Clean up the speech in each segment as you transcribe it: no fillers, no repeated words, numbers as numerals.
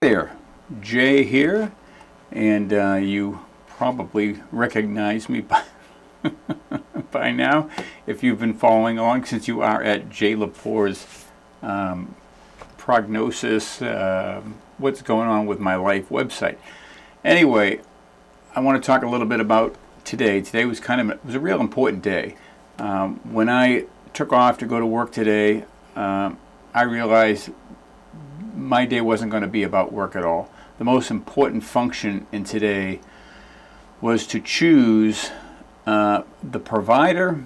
There, Jay here, and you probably recognize me by now if you've been following along, since you are at Jay Lepore's prognosis, what's going on with my life website. Anyway, I want to talk a little bit about today. Today was it was a real important day. When I took off to go to work today, I realized my day wasn't going to be about work at all. The most important function in today was to choose the provider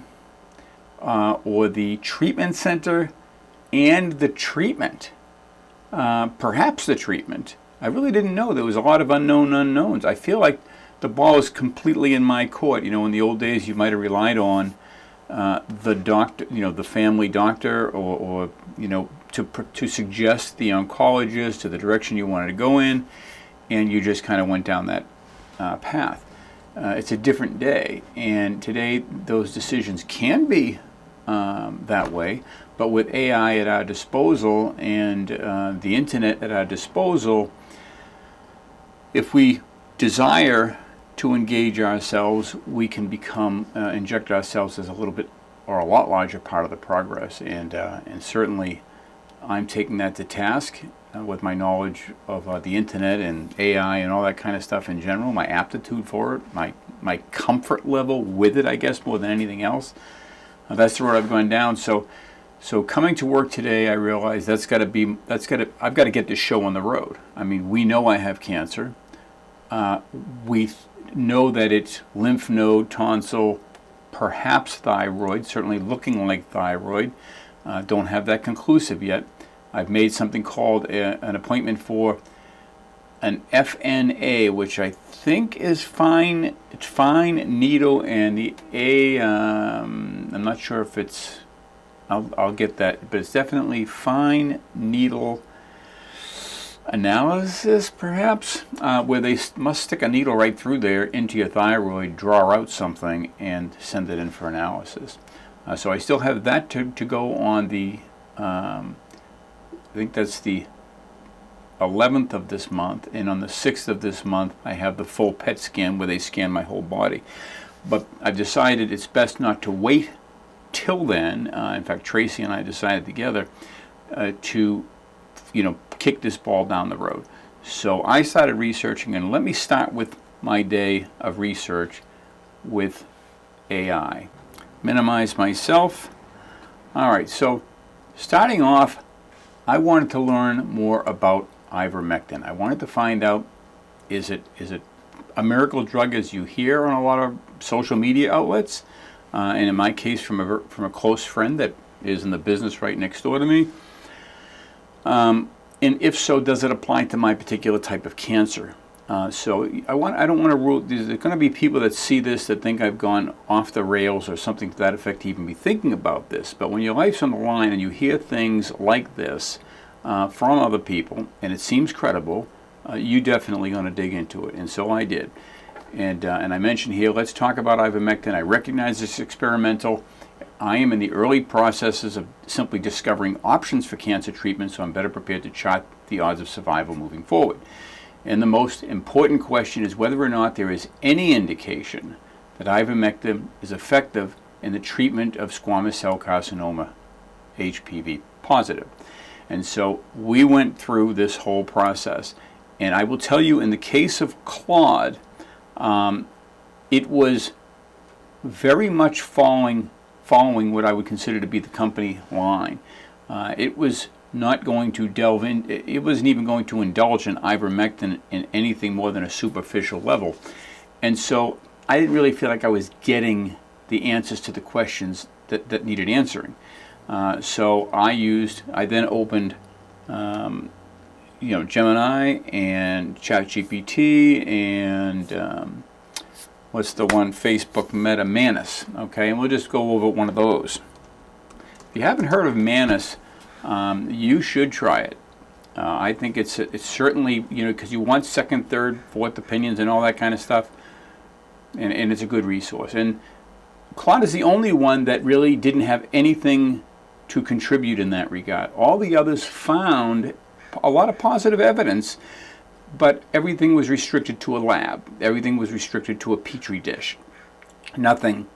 or the treatment center and the treatment. Perhaps the treatment. I really didn't know. There was a lot of unknown unknowns. I feel like the ball is completely in my court. You know, in the old days, you might have relied on the doctor, the family doctor, or to suggest the oncologist to the direction you wanted to go in, and you just kind of went down that path. It's a different day, and today those decisions can be that way, but with AI at our disposal and the internet at our disposal, if we desire to engage ourselves, we can inject ourselves as a little bit or a lot larger part of the progress, and certainly I'm taking that to task with my knowledge of the internet and AI and all that kind of stuff in general, my aptitude for it, my comfort level with it, I guess, more than anything else. That's the road I've gone down. So coming to work today, I realized I've got to get this show on the road. I mean, we know I have cancer. We know that it's lymph node, tonsil, perhaps thyroid, certainly looking like thyroid. Don't have that conclusive yet. I've made something called an appointment for an FNA, which I think is fine. It's fine needle, and the A, I'm not sure if it's, I'll get that, but it's definitely fine needle analysis, perhaps, where they must stick a needle right through there into your thyroid, draw out something, and send it in for analysis. So I still have that to go on the, I think that's the 11th of this month, and on the 6th of this month I have the full PET scan where they scan my whole body. But I've decided it's best not to wait till then. In fact, Tracy and I decided together to kick this ball down the road. So I started researching, and let me start with my day of research with AI. Minimize myself. All right, so starting off, I wanted to learn more about ivermectin. I wanted to find out, is it a miracle drug as you hear on a lot of social media outlets, and in my case from a close friend that is in the business right next door to me, and if so, does it apply to my particular type of cancer? So I don't want to rule. There's going to be people that see this that think I've gone off the rails or something to that effect to even be thinking about this. But when your life's on the line and you hear things like this from other people, and it seems credible, you definitely going to dig into it. And so I did. And I mentioned here, let's talk about ivermectin. I recognize it's experimental. I am in the early processes of simply discovering options for cancer treatment, so I'm better prepared to chart the odds of survival moving forward. And the most important question is whether or not there is any indication that ivermectin is effective in the treatment of squamous cell carcinoma, HPV positive. And so we went through this whole process. And I will tell you, in the case of Claude, it was very much following what I would consider to be the company line. It was not going to delve in, it wasn't even going to indulge in ivermectin in anything more than a superficial level. And so I didn't really feel like I was getting the answers to the questions that needed answering. So I then opened Gemini and ChatGPT and what's the one, Facebook Meta, Manus, okay, and we'll just go over one of those. If you haven't heard of Manus, you should try it. I think it's certainly, because you want second, third, fourth opinions and all that kind of stuff, and it's a good resource. And Claude is the only one that really didn't have anything to contribute in that regard. All the others found a lot of positive evidence, but everything was restricted to a lab. Everything was restricted to a petri dish. Nothing.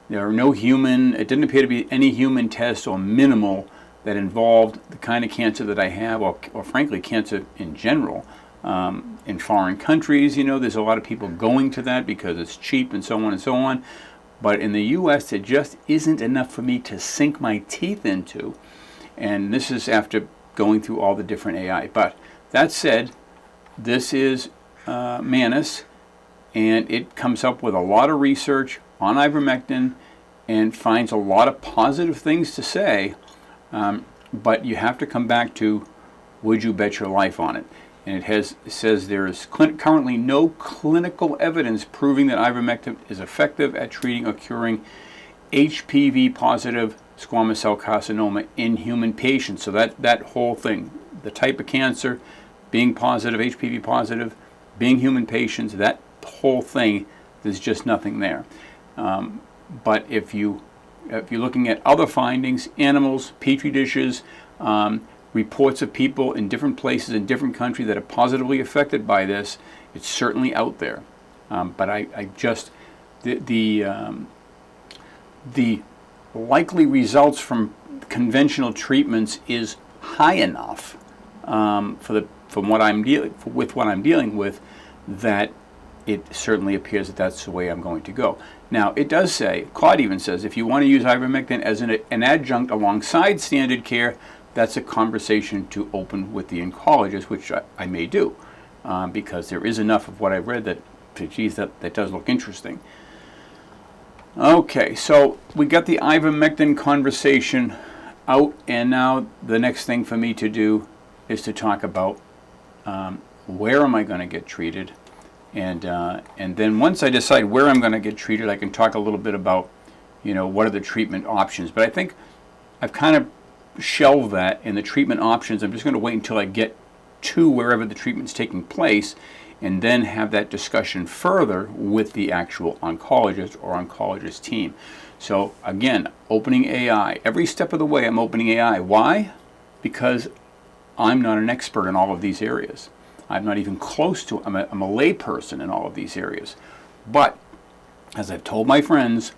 There are no human. It didn't appear to be any human tests or minimal that involved the kind of cancer that I have, or frankly, cancer in general. In foreign countries, there's a lot of people going to that because it's cheap and so on and so on. But in the U.S., it just isn't enough for me to sink my teeth into. And this is after going through all the different AI. But that said, this is Manus, and it comes up with a lot of research on ivermectin and finds a lot of positive things to say, but you have to come back to, would you bet your life on it? And it says there is currently no clinical evidence proving that ivermectin is effective at treating or curing HPV-positive squamous cell carcinoma in human patients. So that whole thing, the type of cancer, being positive, HPV positive, being human patients, that whole thing, there's just nothing there. But if you're looking at other findings, animals, petri dishes, reports of people in different places in different countries that are positively affected by this, it's certainly out there. But I just the likely results from conventional treatments is high enough from what I'm dealing with, that it certainly appears that that's the way I'm going to go. Now, it does say, Claude even says, if you want to use ivermectin as an adjunct alongside standard care, that's a conversation to open with the oncologist, which I may do, because there is enough of what I've read that, geez, that does look interesting. Okay, so we got the ivermectin conversation out, and now the next thing for me to do is to talk about where am I going to get treated, and then once I decide where I'm going to get treated, I can talk a little bit about, what are the treatment options. But I think I've kind of shelved that, and the treatment options, I'm just going to wait until I get to wherever the treatment's taking place, and then have that discussion further with the actual oncologist or oncologist team. So again, opening AI. Every step of the way I'm opening AI. Why? Because I'm not an expert in all of these areas. I'm not even close to it. I'm a lay person in all of these areas. But, as I've told my friends,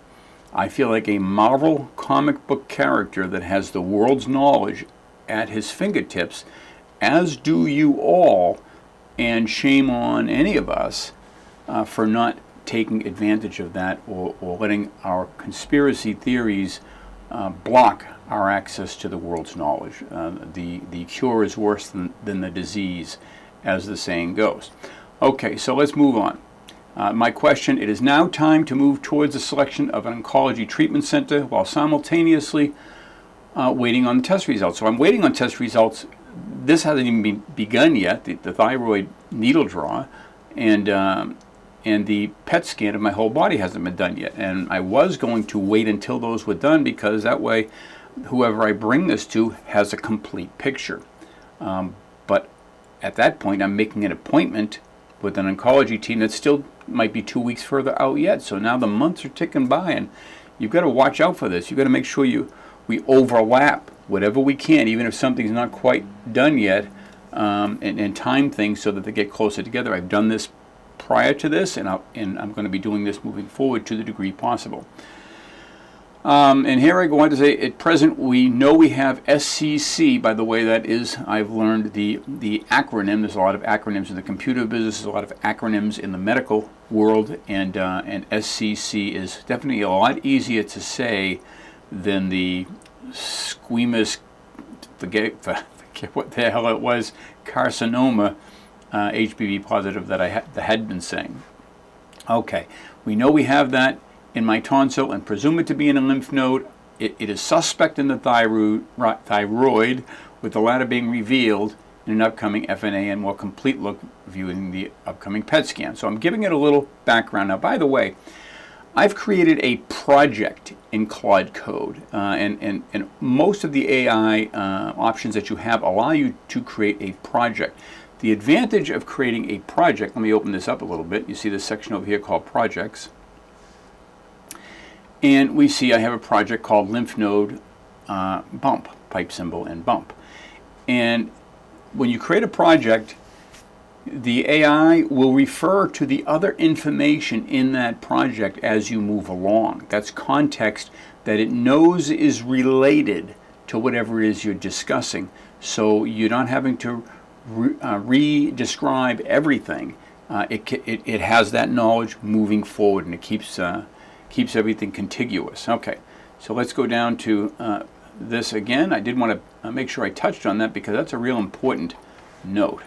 I feel like a Marvel comic book character that has the world's knowledge at his fingertips, as do you all, and shame on any of us for not taking advantage of that, or letting our conspiracy theories block our access to the world's knowledge. The cure is worse than the disease, as the saying goes. Okay, so let's move on. My question, it is now time to move towards the selection of an oncology treatment center while simultaneously waiting on the test results. So I'm waiting on test results. This hasn't even begun yet, the thyroid needle draw, and the PET scan of my whole body hasn't been done yet. And I was going to wait until those were done, because that way whoever I bring this to has a complete picture. But at that point, I'm making an appointment with an oncology team that still might be 2 weeks further out yet. So now the months are ticking by, and you've got to watch out for this. You've got to make sure we overlap whatever we can, even if something's not quite done yet, and time things so that they get closer together. I've done this prior to this, and I'm going to be doing this moving forward to the degree possible. And here I go on to say, at present, we know we have SCC. By the way, that is, I've learned the acronym. There's a lot of acronyms in the computer business. There's a lot of acronyms in the medical world, and SCC is definitely a lot easier to say than the squamous, forget what the hell it was, carcinoma, HPV positive that I had been saying. Okay, we know we have that in my tonsil and presume it to be in a lymph node. It is suspect in the thyroid, with the latter being revealed in an upcoming FNA and more complete look viewing the upcoming PET scan. So I'm giving it a little background. Now, by the way, I've created a project in Claude Code, and most of the AI options that you have allow you to create a project. The advantage of creating a project, let me open this up a little bit. You see this section over here called Projects. And we see I have a project called Lymph Node Bump, pipe symbol and bump. And when you create a project, the AI will refer to the other information in that project as you move along. That's context that it knows is related to whatever it is you're discussing. So you're not having to re-describe everything. It has that knowledge moving forward, and it keeps everything contiguous. Okay, so let's go down to this again. I did want to make sure I touched on that because that's a real important note.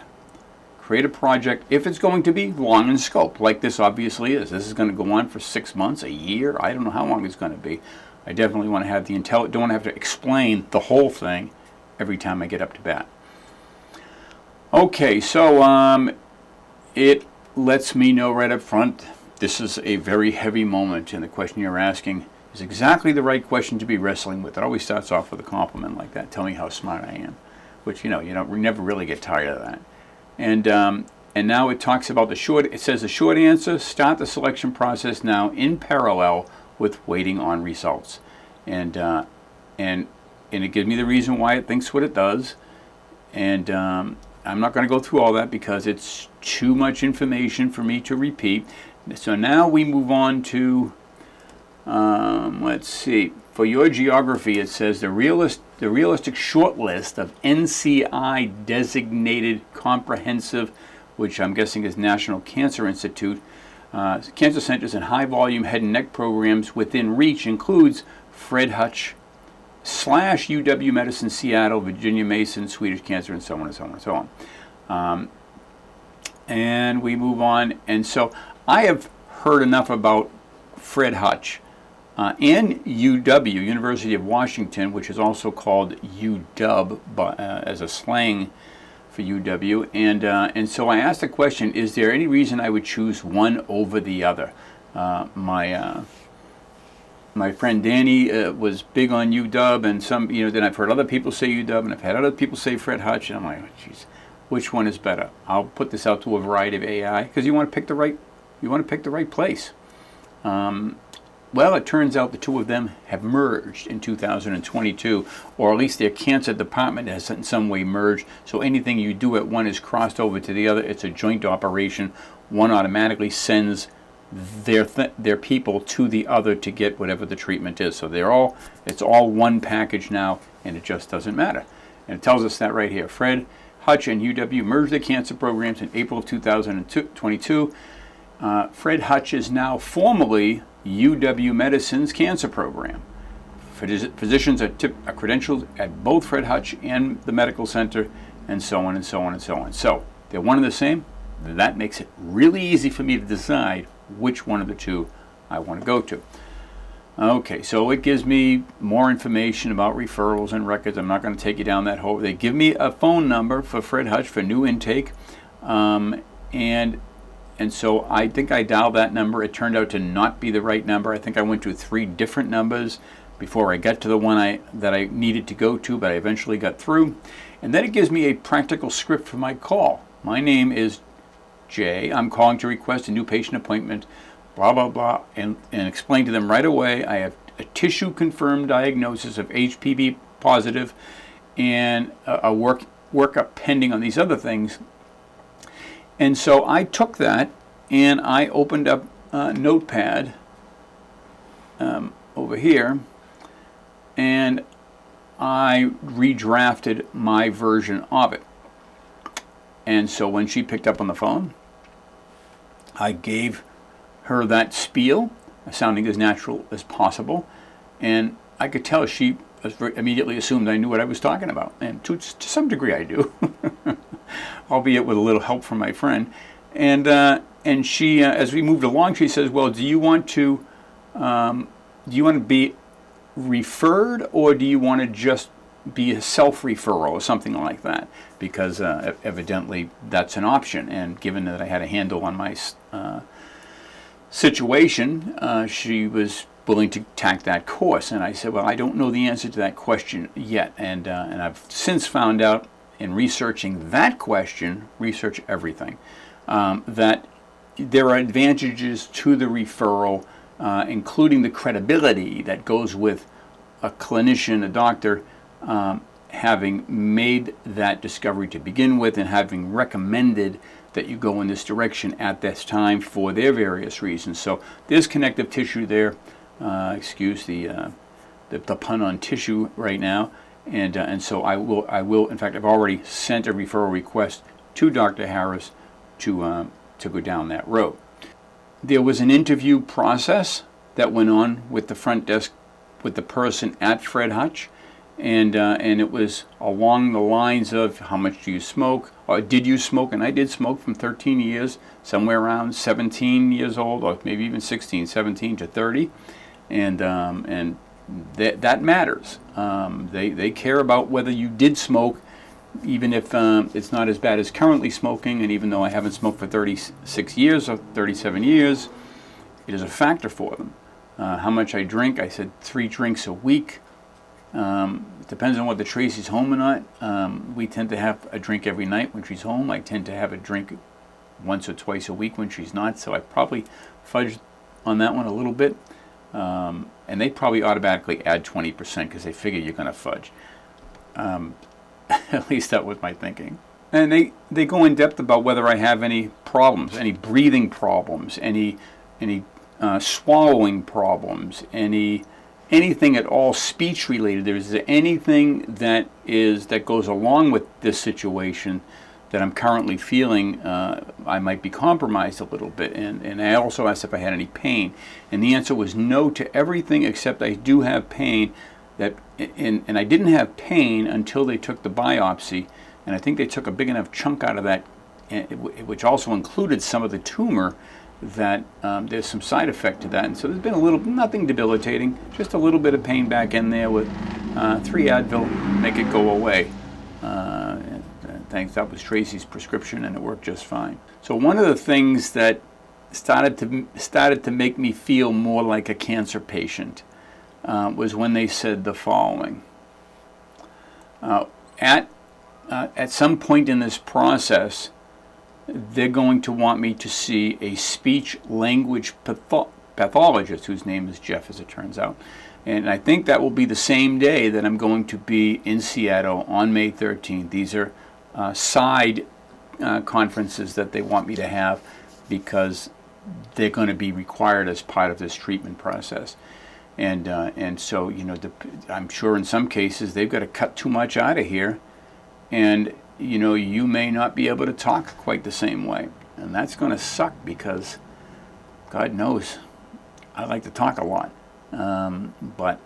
Create a project if it's going to be long in scope, like this obviously is. This is going to go on for 6 months, a year. I don't know how long it's going to be. I definitely want to have the don't want to have to explain the whole thing every time I get up to bat. Okay, so it lets me know right up front this is a very heavy moment, and the question you're asking is exactly the right question to be wrestling with. It always starts off with a compliment like that. Tell me how smart I am, which you never really get tired of that. And now it talks about it says the short answer, start the selection process now in parallel with waiting on results. And it gives me the reason why it thinks what it does. And I'm not going to go through all that because it's too much information for me to repeat. So now we move on to, let's see, for your geography it says the realistic short list of NCI designated comprehensive, which I'm guessing is National Cancer Institute, cancer centers and high volume head and neck programs within reach includes Fred Hutch / UW Medicine Seattle, Virginia Mason, Swedish Cancer, and so on and so on and so on. And we move on. And so I have heard enough about Fred Hutch and UW, University of Washington, which is also called UW as a slang for UW. And so I asked the question, is there any reason I would choose one over the other? My friend Danny was big on UW, and then I've heard other people say UW, and I've had other people say Fred Hutch, and I'm like, oh, geez, which one is better? I'll put this out to a variety of AI because you want to pick the right place. Well, it turns out the two of them have merged in 2022, or at least their cancer department has in some way merged. So anything you do at one is crossed over to the other. It's a joint operation. One automatically sends their people to the other to get whatever the treatment is. So it's all one package now, and it just doesn't matter. And it tells us that right here. Fred Hutch and UW merged their cancer programs in April of 2022. Fred Hutch is now formally UW Medicine's cancer program. Physicians are credentialed at both Fred Hutch and the medical center, and so on and so on and so on. So they're one and the same. That makes it really easy for me to decide which one of the two I want to go to. Okay, so it gives me more information about referrals and records. I'm not going to take you down that whole. They give me a phone number for Fred Hutch for new intake, and so I think I dialed that number. It turned out to not be the right number. I think I went to 3 different numbers before I got to the one that I needed to go to, but I eventually got through. And then it gives me a practical script for my call. My name is Jay. I'm calling to request a new patient appointment, blah, blah, blah, and explain to them right away I have a tissue-confirmed diagnosis of HPV positive and a workup pending on these other things. And so I took that and I opened up Notepad over here, and I redrafted my version of it. And so when she picked up on the phone, I gave her that spiel, sounding as natural as possible, and I could tell she immediately assumed I knew what I was talking about, and to some degree I do, albeit with a little help from my friend. And she, as we moved along, she says, "Well, do you want to be referred, or do you want to just be a self-referral or something like that?" Because evidently that's an option, and given that I had a handle on my situation, she was willing to tack that course. And I said, well, I don't know the answer to that question yet, and I've since found out in researching that question, research everything, that there are advantages to the referral, including the credibility that goes with a clinician, a doctor, having made that discovery to begin with and having recommended that you go in this direction at this time for their various reasons. So there's connective tissue there. Excuse the pun on tissue right now. And so I will, in fact, I've already sent a referral request to Dr. Harris to go down that road. There was an interview process that went on with the front desk with the person at Fred Hutch, and it was along the lines of how much do you smoke, or did you smoke? And I did smoke from 13 years, somewhere around 17 years old, or maybe even 16, 17 to 30, and that matters. They care about whether you did smoke, even if it's not as bad as currently smoking, and even though I haven't smoked for 36 years or 37 years, it is a factor for them. How much I drink, I said 3 drinks a week. It depends on whether Tracy's home or not. We tend to have a drink every night when she's home. I tend to have a drink once or twice a week when she's not, so I probably fudged on that one a little bit. And they probably automatically add 20% because they figure you're going to fudge. At least that was my thinking. And they go in depth about whether I have any problems, any breathing problems, any swallowing problems, anything at all speech related. Is there anything that goes along with this situation that I'm currently feeling I might be compromised a little bit? And I also asked if I had any pain, and the answer was no to everything except I do have pain. And I didn't have pain until they took the biopsy, and I think they took a big enough chunk out of that, which also included some of the tumor, that there's some side effect to that. And so there's been nothing debilitating, just a little bit of pain back in there with 3 Advil, make it go away. Thanks, that was Tracy's prescription, and it worked just fine. So one of the things that started to make me feel more like a cancer patient was when they said the following. At some point in this process, they're going to want me to see a speech-language pathologist, whose name is Jeff, as it turns out. And I think that will be the same day that I'm going to be in Seattle on May 13th. These are side conferences that they want me to have because they're going to be required as part of this treatment process. And so, I'm sure in some cases they've got to cut too much out of here, and you may not be able to talk quite the same way, and that's going to suck because God knows I like to talk a lot, but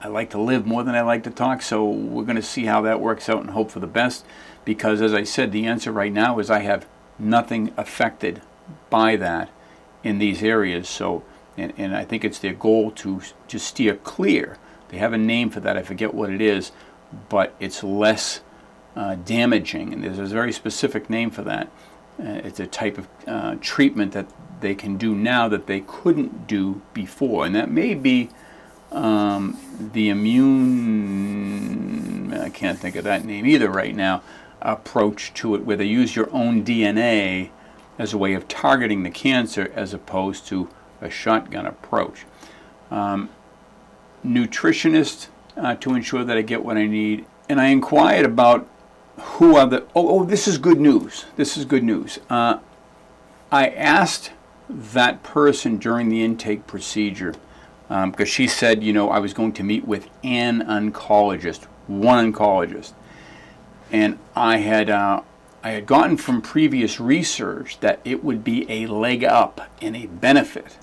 I like to live more than I like to talk. So we're going to see how that works out and hope for the best, because as I said, the answer right now is I have nothing affected by that in these areas. So and I think it's their goal to steer clear. They have a name for that, I forget what it is, but it's less damaging, and there's a very specific name for that. It's a type of treatment that they can do now that they couldn't do before, and that may be the immune, I can't think of that name either right now, approach to it, where they use your own DNA as a way of targeting the cancer as opposed to a shotgun approach. Nutritionist to ensure that I get what I need. And I inquired about who are the, this is good news. This is good news. I asked that person during the intake procedure, because she said, I was going to meet with one oncologist. And I had gotten from previous research that it would be a leg up and a benefit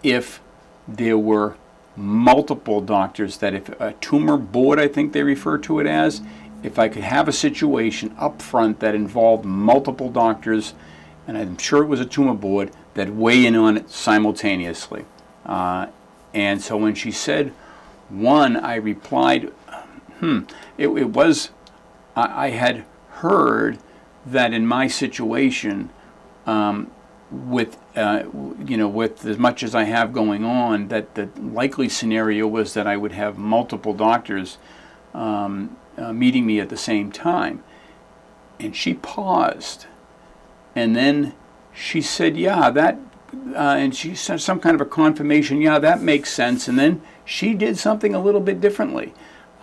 if there were multiple doctors, that if a tumor board, I think they refer to it as, if I could have a situation up front that involved multiple doctors, and I'm sure it was a tumor board, that weigh in on it simultaneously. And so when she said one, I replied, I had heard that in my situation, with as much as I have going on, that the likely scenario was that I would have multiple doctors meeting me at the same time. And she paused, and then she said, and she said some kind of a confirmation, that makes sense. And then she did something a little bit differently.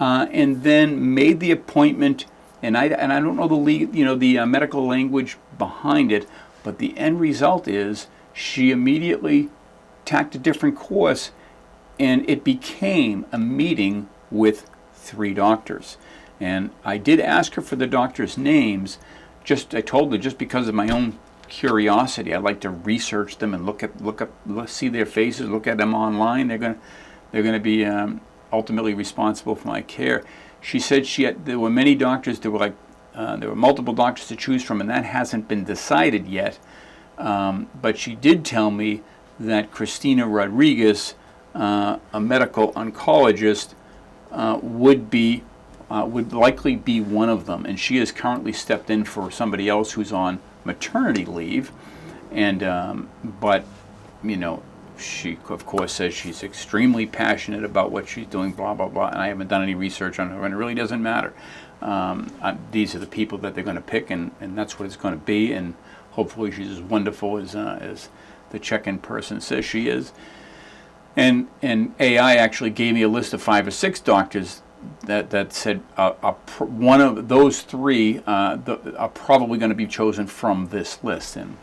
and then made the appointment. And I don't know the medical language behind it, but the end result is she immediately tacked a different course, and it became a meeting with 3 doctors. And I did ask her for the doctors' names. I told her, just because of my own curiosity, I like to research them and see their faces, look at them online. They're going to be ultimately responsible for my care. She said there were many doctors. There were multiple doctors to choose from, and that hasn't been decided yet. But she did tell me that Christina Rodriguez, a medical oncologist, would likely be one of them, and she has currently stepped in for somebody else who's on maternity leave. And but she of course says she's extremely passionate about what she's doing, blah blah blah. And I haven't done any research on her, and it really doesn't matter. These are the people that they're going to pick, and that's what it's going to be. And hopefully she's as wonderful as the check-in person says she is. And AI actually gave me a list of 5 or 6 doctors that said one of those 3 are probably going to be chosen from this list. And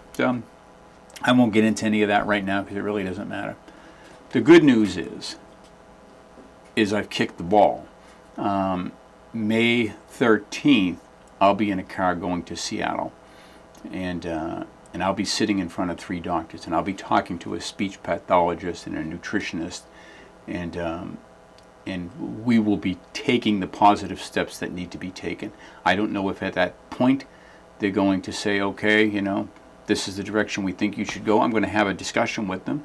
I won't get into any of that right now because it really doesn't matter. The good news is I've kicked the ball. May 13th, I'll be in a car going to Seattle, and I'll be sitting in front of 3 doctors, and I'll be talking to a speech pathologist and a nutritionist, and we will be taking the positive steps that need to be taken. I don't know if at that point they're going to say, okay, this is the direction we think you should go. I'm going to have a discussion with them.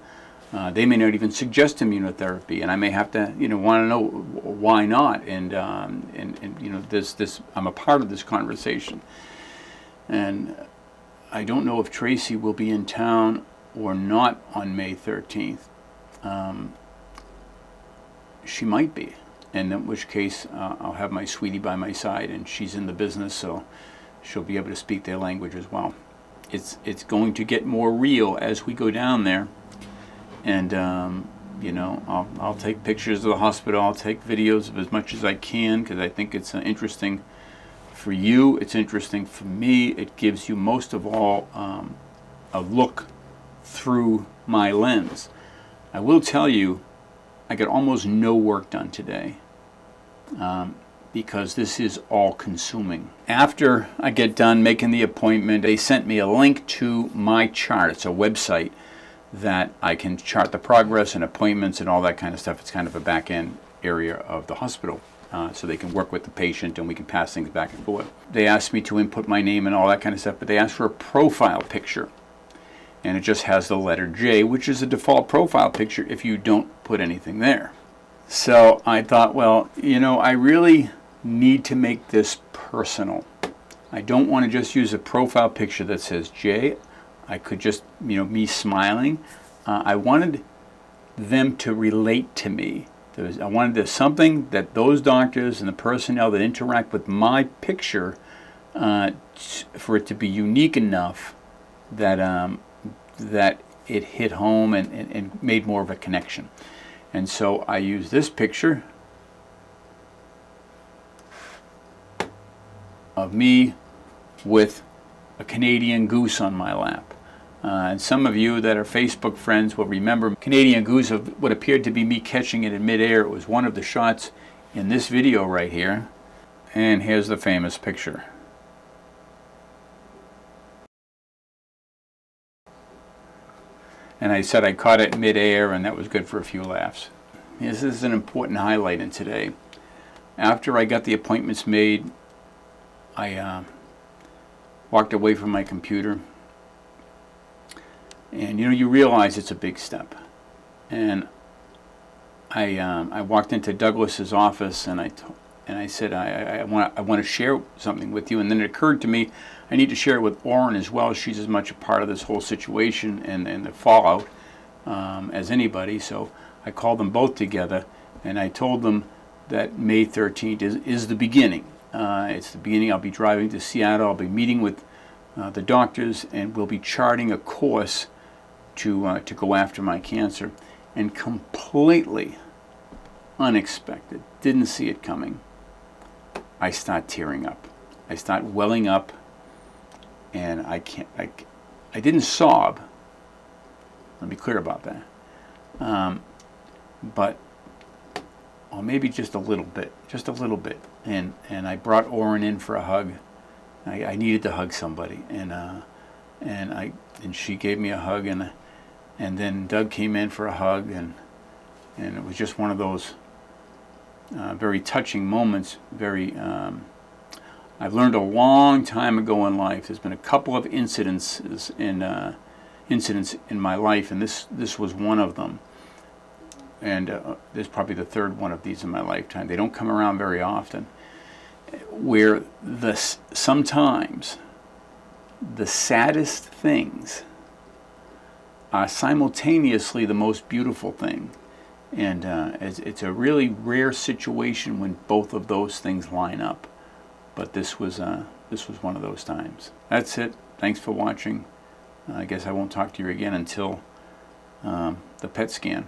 They may not even suggest immunotherapy, and I may have to, want to know why not. And this I'm a part of this conversation, and I don't know if Tracy will be in town or not on May 13th. She might be, and in which case I'll have my sweetie by my side, and she's in the business, so she'll be able to speak their language as well. It's going to get more real as we go down there, and I'll take pictures of the hospital. I'll take videos of as much as I can because I think it's interesting for you. It's interesting for me. It gives you most of all a look through my lens. I will tell you, I got almost no work done today because this is all consuming. After I get done making the appointment, they sent me a link to my chart. It's a website that I can chart the progress and appointments and all that kind of stuff. It's kind of a back end area of the hospital, so they can work with the patient and we can pass things back and forth. They asked me to input my name and all that kind of stuff, but they asked for a profile picture. And it just has the letter J, which is a default profile picture if you don't put anything there. So I thought, well, I really need to make this personal. I don't want to just use a profile picture that says J. I could just, me smiling. I wanted them to relate to me. I wanted there's something that those doctors and the personnel that interact with my picture, for it to be unique enough that that it hit home and made more of a connection. And so I used this picture of me with a Canadian goose on my lap. And some of you that are Facebook friends will remember Canadian goose of what appeared to be me catching it in midair. It was one of the shots in this video right here. And here's the famous picture. And I said I caught it mid-air, and that was good for a few laughs. This is an important highlight in today. After I got the appointments made, I walked away from my computer. And you realize it's a big step. And I walked into Douglas's office, and I said I want to share something with you. And then it occurred to me I need to share it with Oren as well. She's as much a part of this whole situation and the fallout as anybody. So I called them both together, and I told them that May 13th is the beginning. It's the beginning. I'll be driving to Seattle. I'll be meeting with the doctors, and we'll be charting a course to go after my cancer. And completely unexpected, didn't see it coming, I start tearing up. I start welling up, and I didn't sob. Let me be clear about that. But, or maybe just a little bit. And I brought Oren in for a hug. I needed to hug somebody, and she gave me a hug, and then Doug came in for a hug, and it was just one of those very touching moments. I've learned a long time ago in life. There's been a couple of incidents in my life, and this was one of them. And there's probably the third one of these in my lifetime. They don't come around very often. Where sometimes the saddest things are simultaneously the most beautiful thing. And it's a really rare situation when both of those things line up. But this was one of those times. That's it. Thanks for watching. I guess I won't talk to you again until the PET scan.